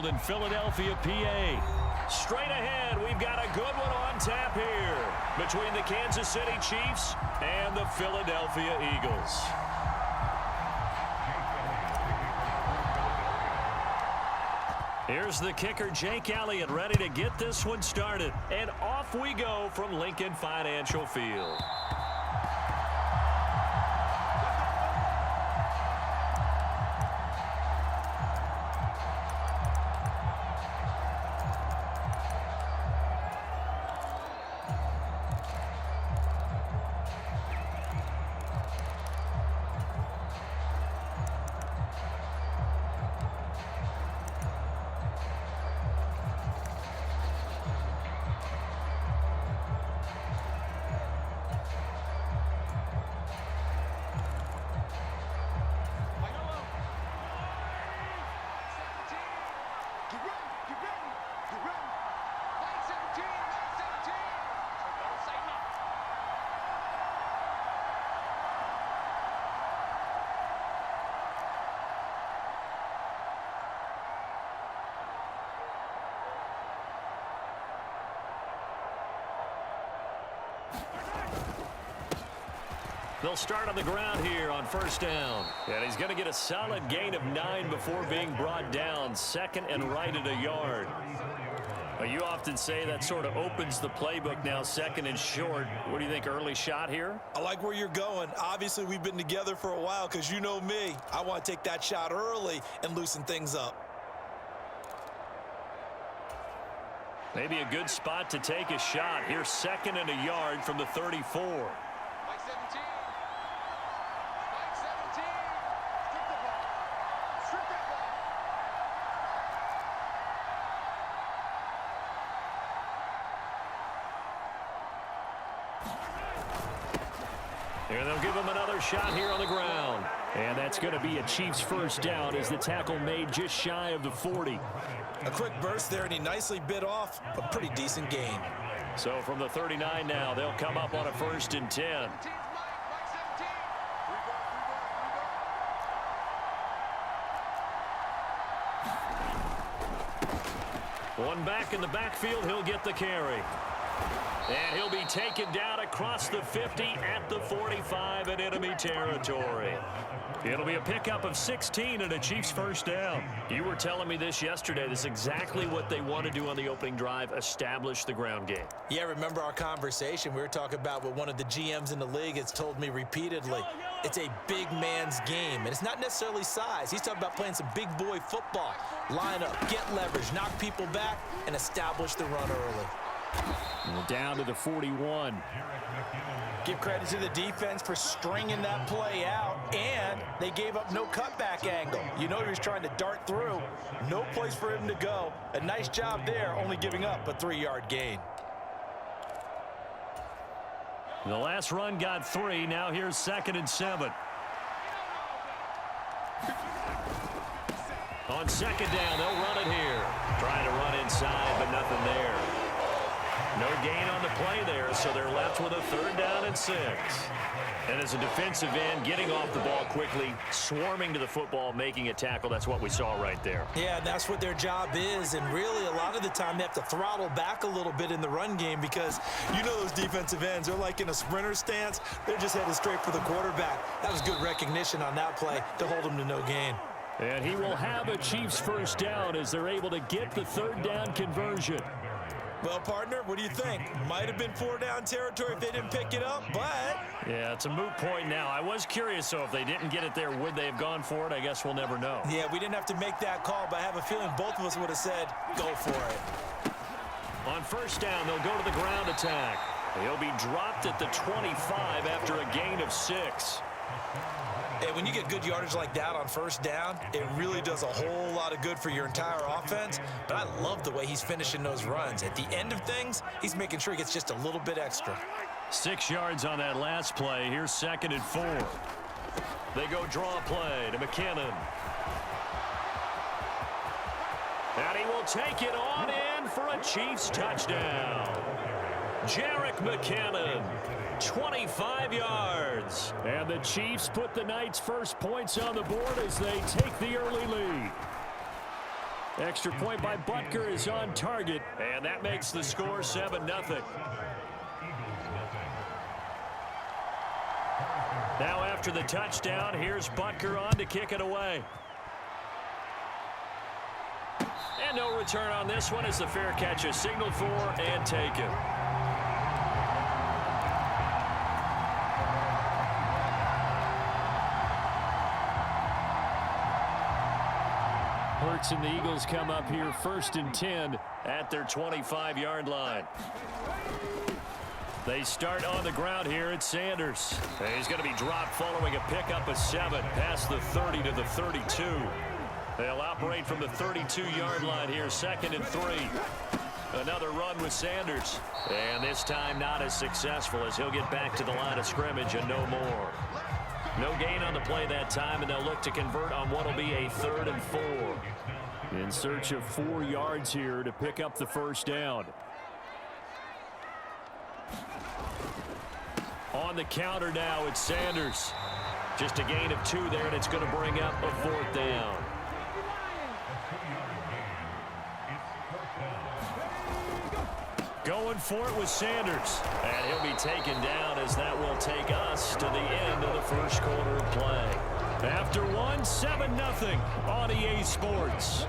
Field in Philadelphia, PA. Straight ahead, we've got a good one on tap here between the Kansas City Chiefs and the Philadelphia Eagles. Here's the kicker, Jake Elliott, ready to get this one started. And off we go from Lincoln Financial Field. They'll start on the ground here on first down. And he's going to get a solid gain of 9 before being brought down. Second and right at a yard. Well, you often say that sort of opens the playbook now, second and short. What do you think, early shot here? I like where you're going. Obviously, we've been together for a while because you know me. I want to take that shot early and loosen things up. Maybe a good spot to take a shot. Here's second and a yard from the 34. And they'll give him another shot here on the ground. And that's going to be a Chiefs first down as the tackle made just shy of the 40. A quick burst there, and he nicely bit off a pretty decent gain. So from the 39 now, they'll come up on a 1st and 10. One back in the backfield, he'll get the carry. And he'll be taken down across the 50 at the 45 in enemy territory. It'll be a pickup of 16 and a Chiefs first down. You were telling me this yesterday. This is exactly what they want to do on the opening drive, establish the ground game. Yeah, remember our conversation? We were talking about what one of the GMs in the league has told me repeatedly. It's a big man's game, and it's not necessarily size. He's talking about playing some big boy football. Line up, get leverage, knock people back, and establish the run early. And down to the 41. Give credit to the defense for stringing that play out, and they gave up no cutback angle. You know he was trying to dart through. No place for him to go. A nice job there, only giving up a 3-yard gain. The last run got 3. Now here's 2nd and 7. On 2nd down, they'll run it here. Trying to run inside, but nothing there. No gain on the play there, so they're left with a 3rd down and 6. And as a defensive end, getting off the ball quickly, swarming to the football, making a tackle, that's what we saw right there. Yeah, and that's what their job is, and really a lot of the time they have to throttle back a little bit in the run game because you know those defensive ends, they're like in a sprinter stance. They're just headed straight for the quarterback. That was good recognition on that play to hold him to no gain. And he will have a Chiefs first down as they're able to get the 3rd down conversion. Well, partner, what do you think? Might have been 4-down territory if they didn't pick it up, but... Yeah, it's a moot point now. I was curious, so if they didn't get it there, would they have gone for it? I guess we'll never know. Yeah, we didn't have to make that call, but I have a feeling both of us would have said, go for it. On first down, they'll go to the ground attack. He'll be dropped at the 25 after a gain of 6. And when you get good yardage like that on first down, it really does a whole lot of good for your entire offense. But I love the way he's finishing those runs. At the end of things, he's making sure he gets just a little bit extra. 6 yards on that last play. Here's 2nd and 4. They go draw play to McKinnon. And he will take it on in for a Chiefs touchdown. Jerick McKinnon, 25 yards. And the Chiefs put the night's first points on the board as they take the early lead. Extra point by Butker is on target, and that makes the score 7-0. Now after the touchdown, here's Butker on to kick it away. And no return on this one as the fair catch is signaled for and taken. Hurts and the Eagles come up here 1st and 10 at their 25-yard line. They start on the ground here at Sanders. He's going to be dropped following a pickup of 7 past the 30 to the 32. They'll operate from the 32-yard line here, 2nd and 3. Another run with Sanders. And this time not as successful as he'll get back to the line of scrimmage and no more. No gain on the play that time, and they'll look to convert on what will be a 3rd and 4. In search of 4 yards here to pick up the first down. On the counter now, it's Sanders. Just a gain of 2 there, and it's going to bring up a 4th down. Going for it with Sanders. And he'll be taken down as that will take us to the end of the first quarter of play. After 7-0 on EA Sports.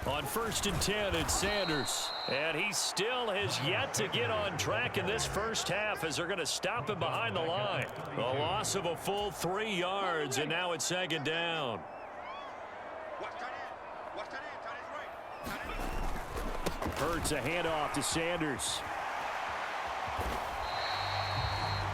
On 1st and 10, it's Sanders. And he still has yet to get on track in this first half as they're going to stop him behind the line. A loss of a full 3 yards, and now it's 2nd down. Hurts a handoff to Sanders.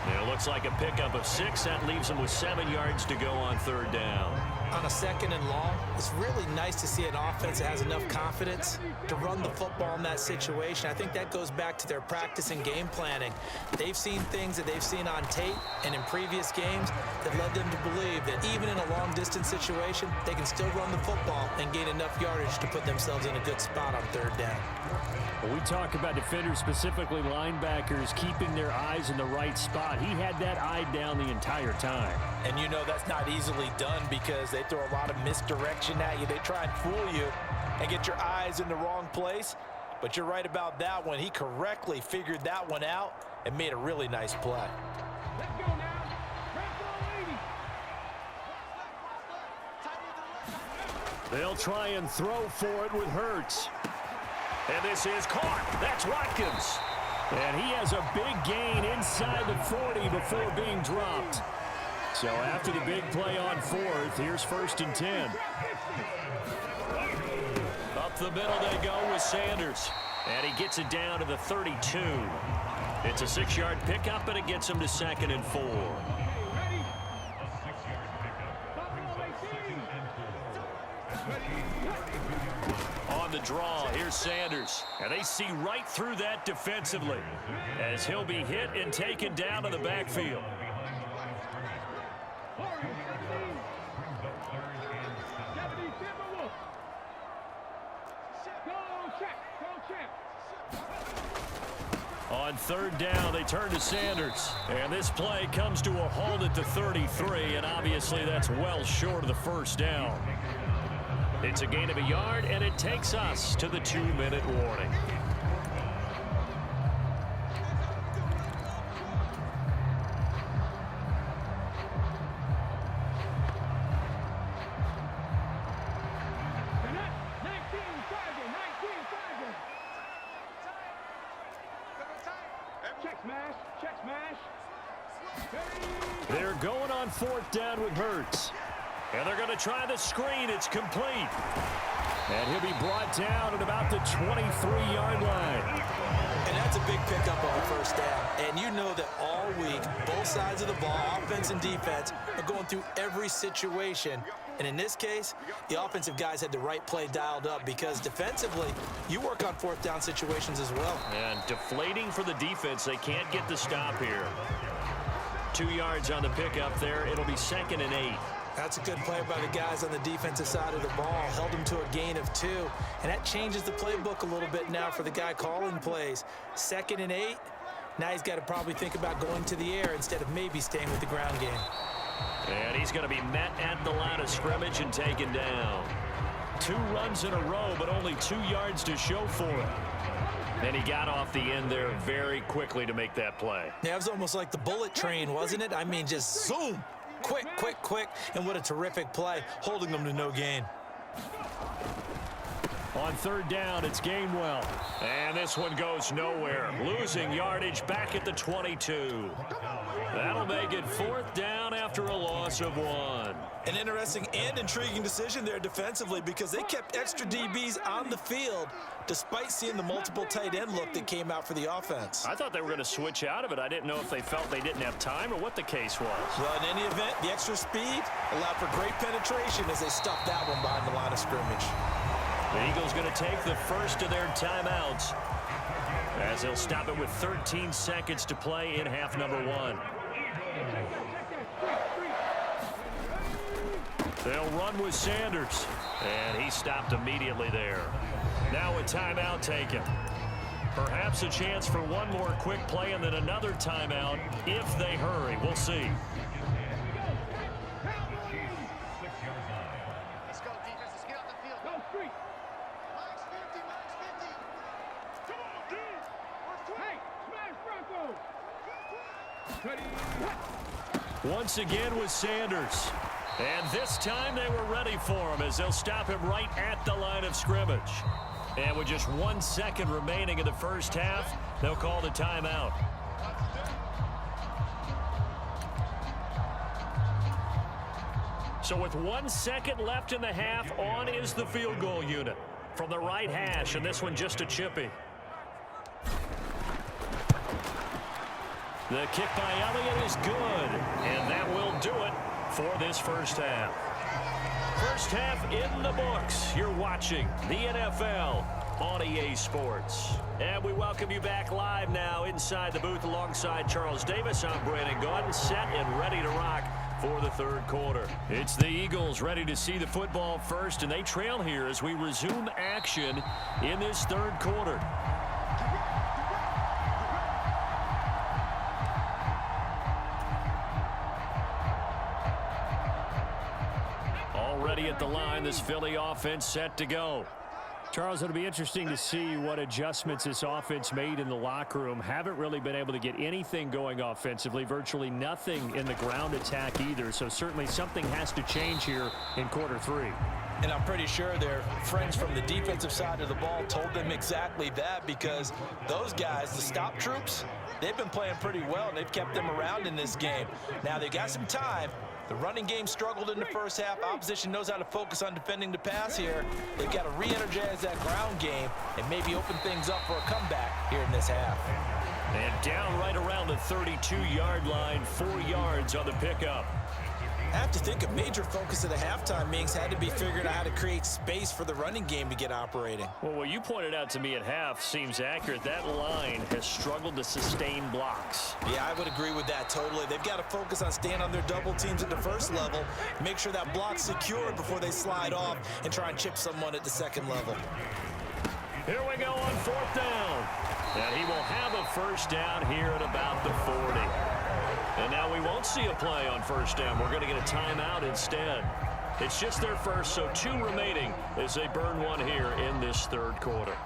And it looks like a pickup of 6. That leaves him with 7 yards to go on 3rd down. On a 2nd and long, it's really nice to see an offense that has enough confidence to run the football in that situation. I think that goes back to their practice and game planning. They've seen things that they've seen on tape and in previous games that led them to believe that even in a long-distance situation, they can still run the football and gain enough yardage to put themselves in a good spot on 3rd down. When we talk about defenders, specifically linebackers, keeping their eyes in the right spot, he had that eye down the entire time. And you know that's not easily done because they throw a lot of misdirection at you. They try and fool you and get your eyes in the wrong place. But you're right about that one. He correctly figured that one out and made a really nice play. Let's go now. They'll try and throw for it with Hurts. And this is caught. That's Watkins. And he has a big gain inside the 40 before being dropped. So after the big play on 4th, here's 1st and 10. Up the middle they go with Sanders. And he gets it down to the 32. It's a 6-yard pickup, and it gets him to 2nd and 4. On the draw, here's Sanders. And they see right through that defensively as he'll be hit and taken down to the backfield. On 3rd down, they turn to Sanders. And this play comes to a halt at the 33, and obviously that's well short of the first down. It's a gain of a yard, and it takes us to the 2-minute warning. They're going on 4th down with Hurts. And they're going to try the screen. It's complete. And he'll be brought down at about the 23-yard line. And that's a big pickup on 1st down. And you know that all week, both sides of the ball, offense and defense, are going through every situation. And in this case, the offensive guys had the right play dialed up because defensively, you work on 4th down situations as well. And deflating for the defense. They can't get the stop here. 2 yards on the pickup there. It'll be 2nd and 8. That's a good play by the guys on the defensive side of the ball. Held him to a gain of 2. And that changes the playbook a little bit now for the guy calling plays. 2nd and 8. Now he's got to probably think about going to the air instead of maybe staying with the ground game. And he's going to be met at the line of scrimmage and taken down. 2 runs in a row, but only 2 yards to show for it. And he got off the end there very quickly to make that play. Yeah, it was almost like the bullet train, wasn't it? I mean, just zoom. Quick, quick, quick. And what a terrific play, holding them to no gain. On 3rd down, it's Gainwell. And this one goes nowhere. Losing yardage back at the 22. That'll make it 4th down after a loss of 1. An interesting and intriguing decision there defensively because they kept extra DBs on the field despite seeing the multiple tight end look that came out for the offense. I thought they were going to switch out of it. I didn't know if they felt they didn't have time or what the case was. Well, in any event, the extra speed allowed for great penetration as they stuffed that one behind the line of scrimmage. The Eagles going to take the first of their timeouts as they'll stop it with 13 seconds to play in half number 1. They'll run with Sanders, and he stopped immediately there. Now a timeout taken. Perhaps a chance for one more quick play and then another timeout if they hurry. We'll see. Let's go, defense. Let's get off the field. Go, street. Max 50, Max 50. Come on, dude. Hey, smash Bronco. Once again with Sanders. And this time they were ready for him as they'll stop him right at the line of scrimmage. And with just 1 second remaining in the first half, they'll call the timeout. So with 1 second left in the half, on is the field goal unit from the right hash, and this one just a chippy. The kick by Elliott is good, and that will do it for this first half. First half in the books. You're watching the NFL on EA Sports. And we welcome you back live now inside the booth alongside Charles Davis. I'm Brandon Gaudin, set and ready to rock for the 3rd quarter. It's the Eagles ready to see the football first, and they trail here as we resume action in this 3rd quarter. Already at the line, this Philly offense set to go. Charles, it'll be interesting to see what adjustments this offense made in the locker room. Haven't really been able to get anything going offensively, virtually nothing in the ground attack either. So certainly something has to change here in quarter 3. And I'm pretty sure their friends from the defensive side of the ball told them exactly that because those guys, the stop troops, they've been playing pretty well, and they've kept them around in this game. Now, they got some time. The running game struggled in the first half. Opposition knows how to focus on defending the pass here. They've got to re-energize that ground game and maybe open things up for a comeback here in this half. And down right around the 32-yard line, 4 yards on the pickup. I have to think a major focus of the halftime meetings had to be figuring out how to create space for the running game to get operating. Well, what you pointed out to me at half seems accurate. That line has struggled to sustain blocks. Yeah, I would agree with that totally. They've got to focus on staying on their double teams at the first level, make sure that block's secured before they slide off and try and chip someone at the second level. Here we go on 4th down. And he will have a first down here at about the 40. And now we won't see a play on first down. We're going to get a timeout instead. It's just their first, so 2 remaining as they burn one here in this 3rd quarter.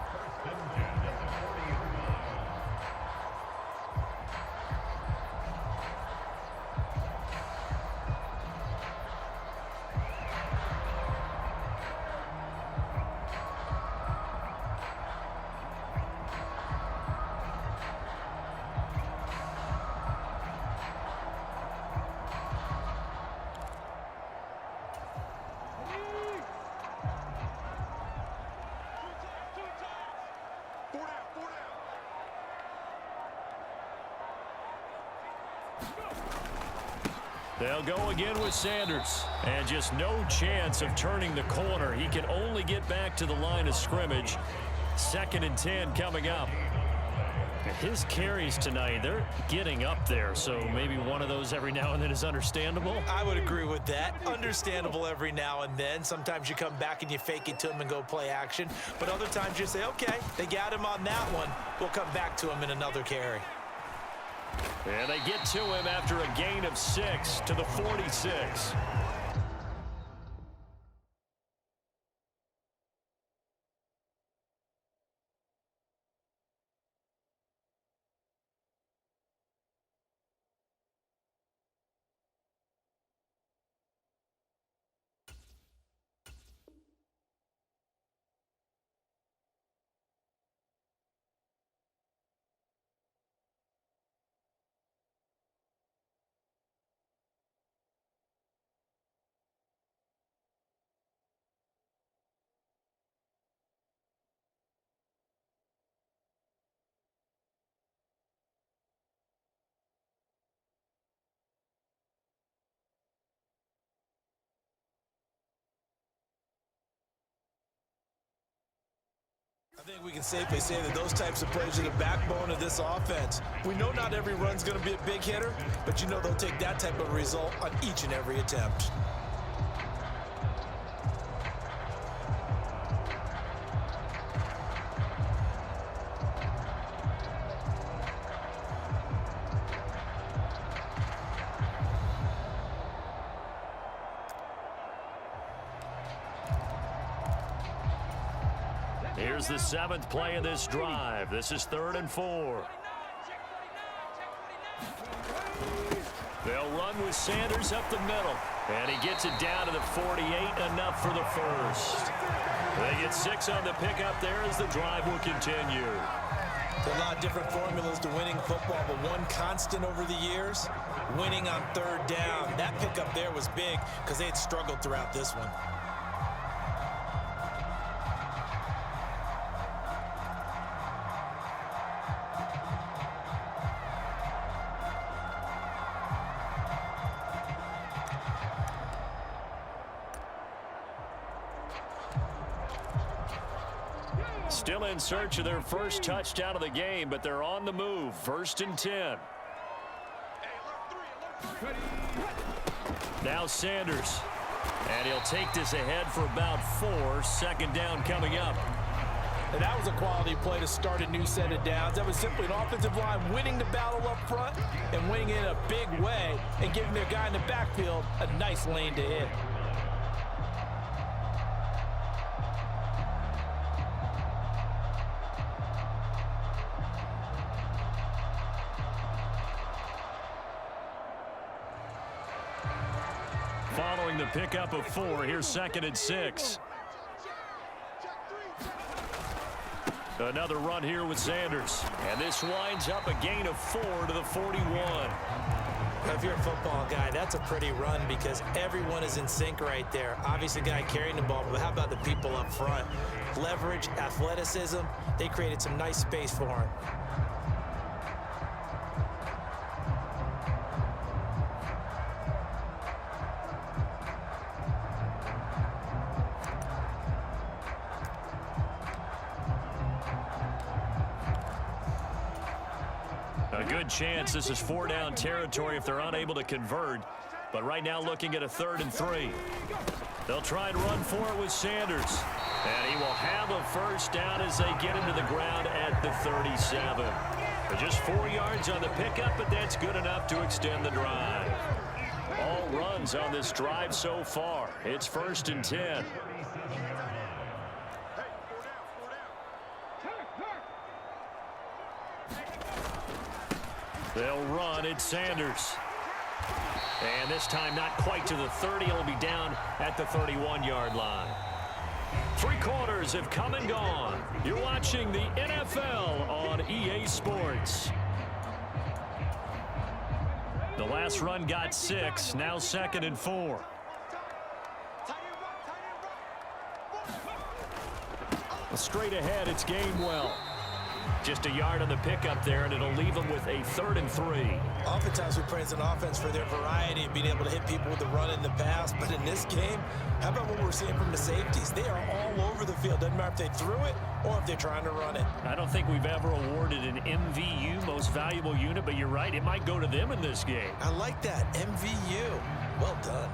They'll go again with Sanders. And just no chance of turning the corner. He can only get back to the line of scrimmage. 2nd and 10 coming up. His carries tonight, they're getting up there, so maybe one of those every now and then is understandable. I would agree with that. Understandable every now and then. Sometimes you come back and you fake it to him and go play action. But other times you say, okay, they got him on that one. We'll come back to him in another carry. And they get to him after a gain of 6 to the 46. I think we can safely say that those types of plays are the backbone of this offense. We know not every run's going to be a big hitter, but you know they'll take that type of result on each and every attempt. Here's the 7th play of this drive. This is 3rd and 4. They'll run with Sanders up the middle. And he gets it down to the 48, enough for the first. They get 6 on the pickup there as the drive will continue. There's a lot of different formulas to winning football, but one constant over the years, winning on 3rd down. That pickup there was big because they had struggled throughout this one. Still in search of their first touchdown of the game, but they're on the move. 1st and 10. Now Sanders. And he'll take this ahead for about 4. 2nd down coming up. And that was a quality play to start a new set of downs. That was simply an offensive line winning the battle up front and winning in a big way and giving their guy in the backfield a nice lane to hit. Following the pickup of 4, here's 2nd and 6. Another run here with Sanders. And this winds up a gain of 4 to the 41. Now, if you're a football guy, that's a pretty run because everyone is in sync right there. Obviously, the guy carrying the ball, but how about the people up front? Leverage, athleticism, they created some nice space for him. A good chance this is 4-down territory if they're unable to convert. But right now looking at a 3rd and 3. They'll try and run for it with Sanders. And he will have a first down as they get into the ground at the 37. Just 4 yards on the pickup, but that's good enough to extend the drive. All runs on this drive so far. It's 1st and 10. They'll run. It's Sanders. And this time not quite to the 30. It'll be down at the 31-yard line. 3 quarters have come and gone. You're watching the NFL on EA Sports. The last run got 6. Now 2nd and 4. Straight ahead, it's Gainwell. Just a yard on the pickup there, and it'll leave them with a 3rd and 3. Oftentimes we praise an offense for their variety of being able to hit people with the run and the pass, but in this game, how about what we're seeing from the safeties? They are all over the field. Doesn't matter if they threw it or if they're trying to run it. I don't think we've ever awarded an MVU, most valuable unit, but you're right, it might go to them in this game. I like that, MVU. Well done.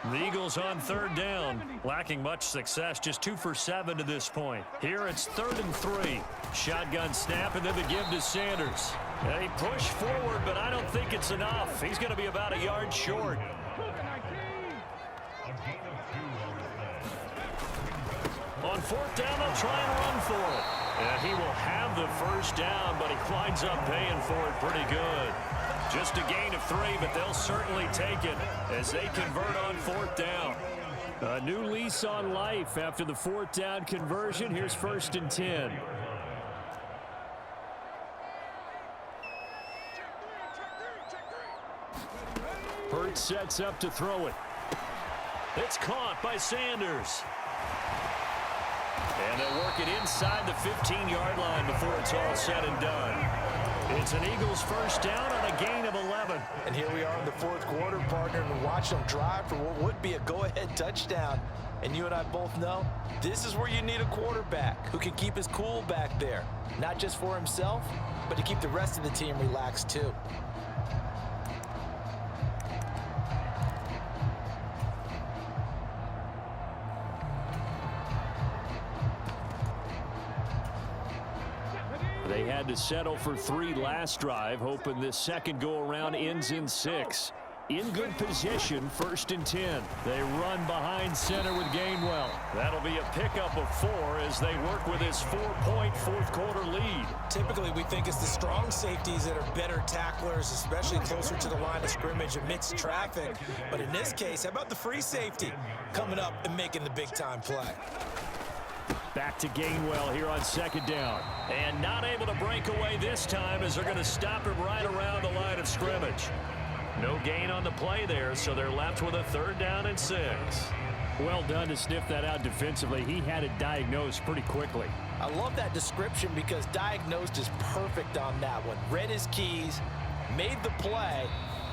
The Eagles on third down, lacking much success, just 2 for 7 to this point. Here it's 3rd and 3. Shotgun snap and then the give to Sanders. They push forward, but I don't think it's enough. He's going to be about a yard short. On 4th down, they'll try and run for it. And he will have the first down, but he winds up paying for it pretty good. Just a gain of 3, but they'll certainly take it as they convert on 4th down. A new lease on life after the 4th down conversion. Here's 1st and 10. Hurts sets up to throw it. It's caught by Sanders. And they'll work it inside the 15-yard line before it's all said and done. It's an Eagles first down on a gain of 11. And here we are in the 4th quarter, partner, and watch them drive for what would be a go-ahead touchdown. And you and I both know this is where you need a quarterback who can keep his cool back there. Not just for himself, but to keep the rest of the team relaxed too. They had to settle for 3 last drive, hoping this second go-around ends in 6. In good position, 1st and 10. They run behind center with Gainwell. That'll be a pickup of 4 as they work with his 4-point 4th quarter lead. Typically, we think it's the strong safeties that are better tacklers, especially closer to the line of scrimmage amidst traffic. But in this case, how about the free safety coming up and making the big-time play? Back to Gainwell here on 2nd down. And not able to break away this time as they're going to stop him right around the line of scrimmage. No gain on the play there, so they're left with a 3rd down and 6. Well done to sniff that out defensively. He had it diagnosed pretty quickly. I love that description because diagnosed is perfect on that one. Read his keys, made the play,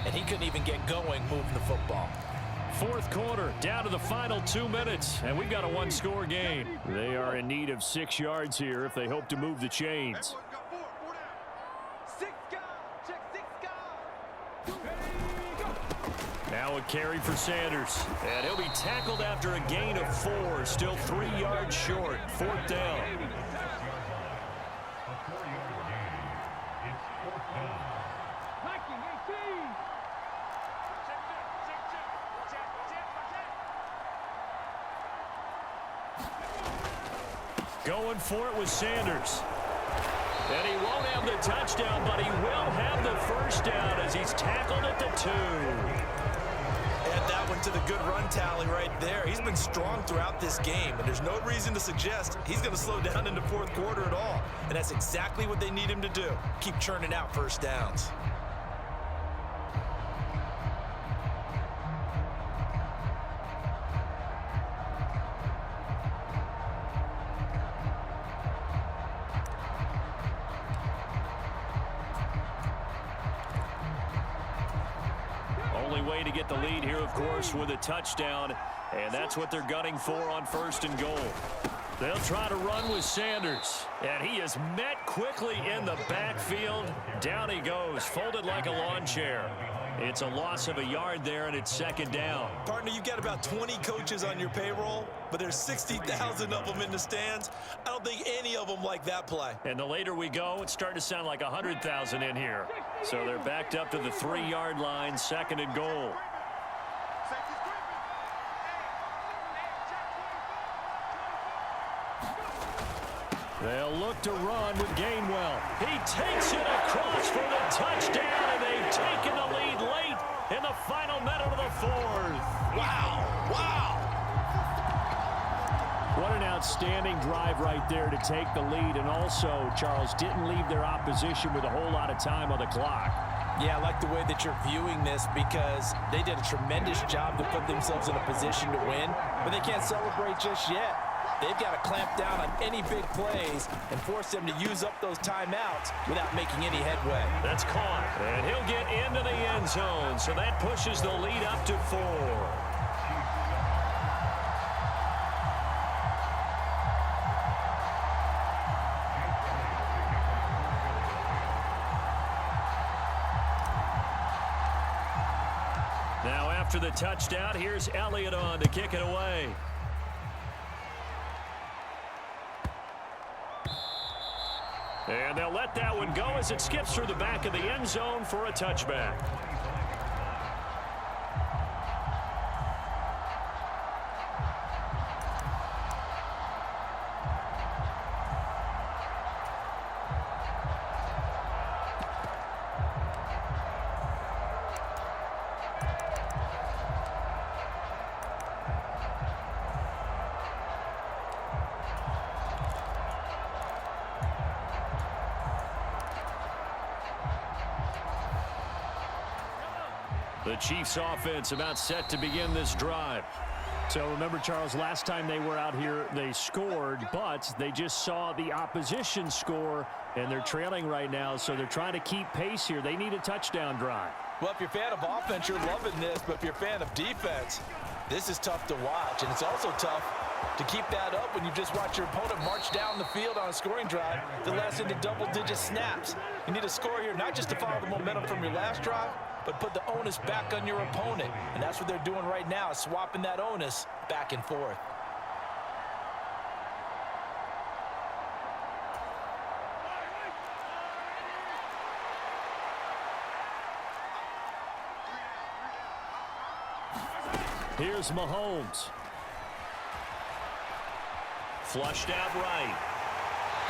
and he couldn't even get going moving the football. 4th quarter, down to the final 2 minutes, and we've got a 1-score game. They are in need of 6 yards here if they hope to move the chains. Now a carry for Sanders, and he'll be tackled after a gain of 4, still 3 yards short. 4th down. Going for it with Sanders. And he won't have the touchdown, but he will have the first down as he's tackled at the 2. Add that one to the good run tally right there. He's been strong throughout this game, and there's no reason to suggest he's going to slow down in the 4th quarter at all. And that's exactly what they need him to do. Keep churning out first downs. Way to get the lead here, of course, with a touchdown, and that's what they're gunning for on 1st and goal. They'll try to run with Sanders, and he is met quickly in the backfield. Down he goes, folded like a lawn chair. It's a loss of a yard there, and it's 2nd down. Partner, you've got about 20 coaches on your payroll, but there's 60,000 of them in the stands. I don't think any of them like that play. And the later we go, it's starting to sound like 100,000 in here. So they're backed up to the 3-yard line, 2nd and goal. They'll look to run with Gainwell. He takes it across for the touchdown, and they've taken the lead late in the final minute of the 4th. Wow, wow. What an outstanding drive right there to take the lead, and also, Charles, didn't leave their opposition with a whole lot of time on the clock. Yeah, I like the way that you're viewing this because they did a tremendous job to put themselves in a position to win, but they can't celebrate just yet. They've got to clamp down on any big plays and force them to use up those timeouts without making any headway. That's caught, and he'll get into the end zone, so that pushes the lead up to 4. After the touchdown, here's Elliott on to kick it away. And they'll let that one go as it skips through the back of the end zone for a touchback. The Chiefs offense about set to begin this drive. So remember, Charles, last time they were out here, they scored, but they just saw the opposition score, and they're trailing right now, so they're trying to keep pace here. They need a touchdown drive. Well, if you're a fan of offense, you're loving this, but if you're a fan of defense, this is tough to watch, and it's also tough to keep that up when you just watch your opponent march down the field on a scoring drive that lasts into double-digit snaps. You need a score here, not just to follow the momentum from your last drive, but put the onus back on your opponent. And that's what they're doing right now, swapping that onus back and forth. Here's Mahomes. Flushed out right.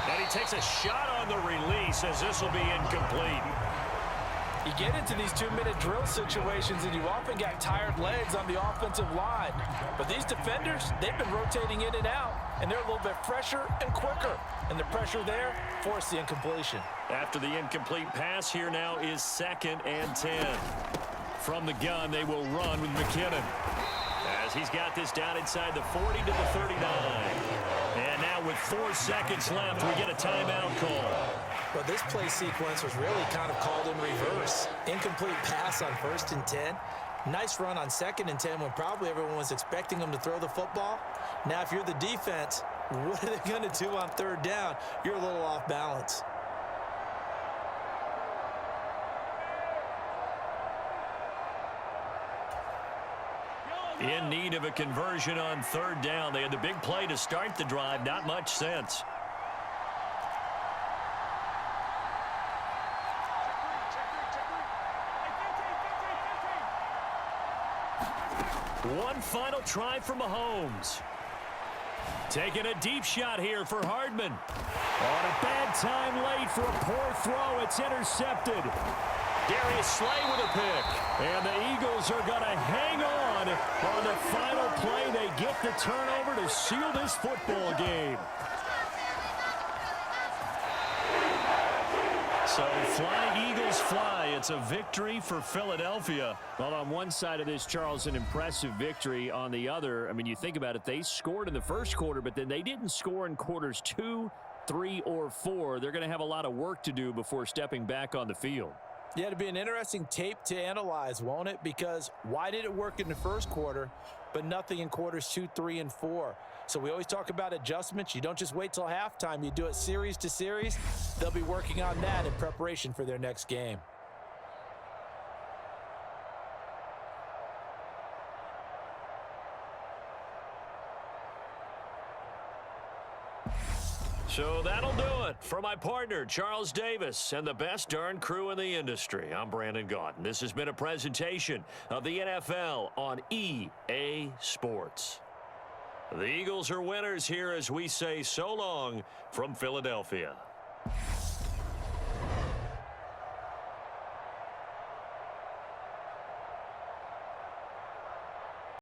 And he takes a shot on the release as this will be incomplete. You get into these 2-minute drill situations and you often got tired legs on the offensive line. But these defenders, they've been rotating in and out, and they're a little bit fresher and quicker. And the pressure there forced the incompletion. After the incomplete pass, here now is 2nd and 10. From the gun, they will run with McKinnon, as he's got this down inside the 40 to the 39. And now with 4 seconds left, we get a timeout call. Well, this play sequence was really kind of called in reverse. Incomplete pass on 1st and 10. Nice run on 2nd and 10 when probably everyone was expecting them to throw the football. Now, if you're the defense, what are they going to do on 3rd down? You're a little off balance. In need of a conversion on 3rd down. They had the big play to start the drive. Not much sense. One final try for Mahomes. Taking a deep shot here for Hardman. On a bad time late for a poor throw. It's intercepted. Darius Slay with a pick. And the Eagles are going to hang on the final play. They get the turnover to seal this football game. So fly, Eagles, fly. It's a victory for Philadelphia. Well, on one side of this, Charles, an impressive victory. On the other, I mean, you think about it, they scored in the first quarter, but then they didn't score in quarters 2, 3, or 4. They're going to have a lot of work to do before stepping back on the field. Yeah, it'll be an interesting tape to analyze, won't it? Because why did it work in the first quarter, but nothing in quarters 2, 3, and 4? So we always talk about adjustments. You don't just wait till halftime. You do it series to series. They'll be working on that in preparation for their next game. So that'll do it for my partner, Charles Davis, and the best darn crew in the industry. I'm Brandon Gaudin. This has been a presentation of the NFL on EA Sports. The Eagles are winners here as we say so long from Philadelphia.